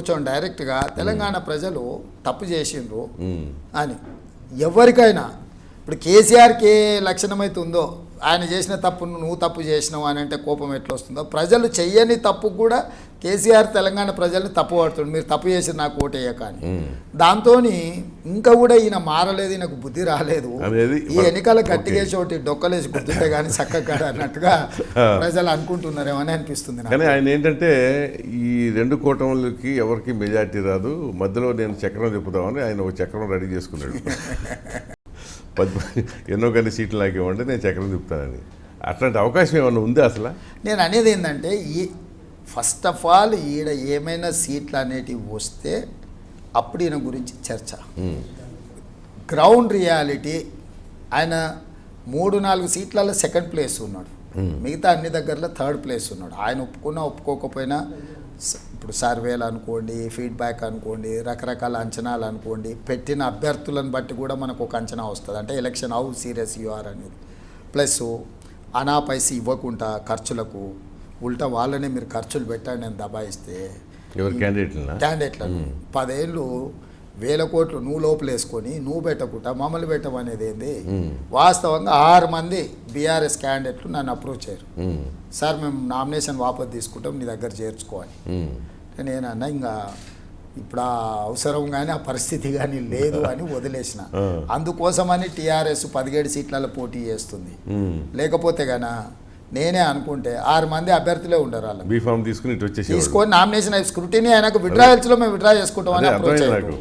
కూర్చొని డైరెక్ట్గా తెలంగాణ ప్రజలు తప్పు చేసిండ్రు అని ఎవరికైనా ఇప్పుడు కేసీఆర్కి ఏ లక్షణమైతే ఉందో ఆయన చేసిన తప్పును నువ్వు తప్పు చేసినావు అని అంటే కోపం ఎట్లా వస్తుందో ప్రజలు చెయ్యని తప్పు కూడా కేసీఆర్ తెలంగాణ ప్రజల్ని తప్పు పడుతుంది మీరు తప్పు చేసి నాకు ఓటేయక అని దాంతో ఇంకా కూడా ఈయన మారలేదు ఈయనకు బుద్ధి రాలేదు ఈ ఎన్నికల గట్టిగేసి ఒకటి డొక్కలేసి గుర్తుంటే కానీ చక్కగా అన్నట్టుగా ప్రజలు అనుకుంటున్నారేమో అని అనిపిస్తుంది కానీ ఆయన ఏంటంటే ఈ రెండు కూటములకి ఎవరికి మెజార్టీ రాదు మధ్యలో నేను చక్రం చెప్పుదామని ఆయన ఒక చక్రం రెడీ చేసుకున్నాడు ఎన్నో కొన్ని సీట్లు నాకు ఇవ్వండి నేను చక్రం తిప్పుతానని అట్లాంటి అవకాశం ఏమన్నా ఉంది అసలు నేను అనేది ఏంటంటే ఈ ఫస్ట్ ఆఫ్ ఆల్ ఈడ ఏమైనా సీట్లు అనేటివి వస్తే అప్పుడు ఈయన గురించి చర్చ గ్రౌండ్ రియాలిటీ ఆయన 3-4 సీట్లలో సెకండ్ ప్లేస్ ఉన్నాడు మిగతా అన్ని దగ్గరలో థర్డ్ ప్లేస్ ఉన్నాడు ఆయన ఒప్పుకున్నా ఒప్పుకోకపోయినా ఇప్పుడు సర్వేలు అనుకోండి ఫీడ్బ్యాక్ అనుకోండి రకరకాల అంచనాలు అనుకోండి పెట్టిన అభ్యర్థులను బట్టి కూడా మనకు ఒక అంచనా వస్తుంది అంటే election how serious you are అనేది ప్లస్ అనా పైస ఇవ్వకుండా ఖర్చులకు ఉల్టా వాళ్ళనే మీరు ఖర్చులు పెట్టండి నేను దబాయిస్తే క్యాండిడేట్లను 10 ఏళ్ళు 1000 కోట్లు నువ్వు లోపల వేసుకొని నువ్వు పెట్టకుండా మమ్మల్ని పెట్టమనేది ఏంది వాస్తవంగా 6 మంది బీఆర్ఎస్ క్యాండిడేట్లు నన్ను అప్రూవ్ చేయరు సార్ మేము నామినేషన్ వాపసు తీసుకుంటాం నీ దగ్గర చేర్చుకోవాలి నేనన్నా ఇంకా ఇప్పుడు ఆ అవసరం కానీ ఆ పరిస్థితి కానీ లేదు అని వదిలేసిన అందుకోసమని టీఆర్ఎస్ 17 సీట్లలో పోటీ చేస్తుంది లేకపోతే గాన నేనే అనుకుంటే 6 మంది అభ్యర్థులే ఉండరు వాళ్ళు బీఫామ్ తీసుకొని నామినేషన్ స్క్రూటినీ ఆయనకు విడ్రాయల్స్లో మేము విడ్రా చేసుకుంటామని అప్రోచ్ అయ్యారు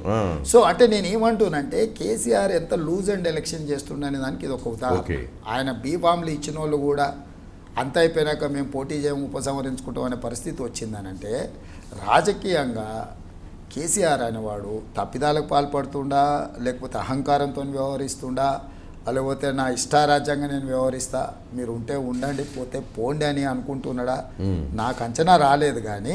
సో అంటే నేను ఏమంటున్నానంటే కేసీఆర్ ఎంత లూజ్ అండ్ ఎలక్షన్ చేస్తుండనే దానికి ఇది ఒక ఉదాహరణ ఆయన బీఫామ్లు ఇచ్చిన వాళ్ళు కూడా అంత అయిపోయినాక మేము పోటీ చేయము ఉపసంహరించుకుంటాం అనే పరిస్థితి వచ్చిందనంటే రాజకీయంగా కేసీఆర్ అనేవాడు తప్పిదాలకు పాల్పడుతుండా లేకపోతే అహంకారంతో వ్యవహరిస్తుండా లేకపోతే నా ఇష్టారాజ్యంగా నేను వ్యవహరిస్తా మీరు ఉంటే ఉండండి పోతే పోండి అని అనుకుంటున్నాడా నాకు అంచనా రాలేదు కానీ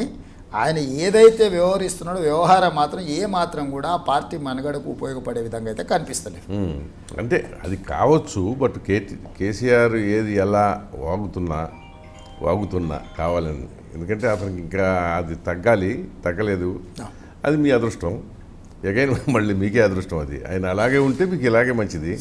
ఆయన ఏదైతే వ్యవహరిస్తున్నాడో వ్యవహారం మాత్రం ఏ మాత్రం కూడా ఆ పార్టీ మనుగడకు ఉపయోగపడే విధంగా అయితే కనిపిస్తలేదు అంటే అది కావచ్చు బట్ కేసీఆర్ ఏది ఎలా వాగుతున్నా కావాలని ఎందుకంటే అతనికి ఇంకా అది తగ్గలేదు అది మీ అదృష్టం ఎగైన్ మళ్ళీ మీకే అదృష్టం అది ఆయన అలాగే ఉంటే మీకు ఇలాగే మంచిది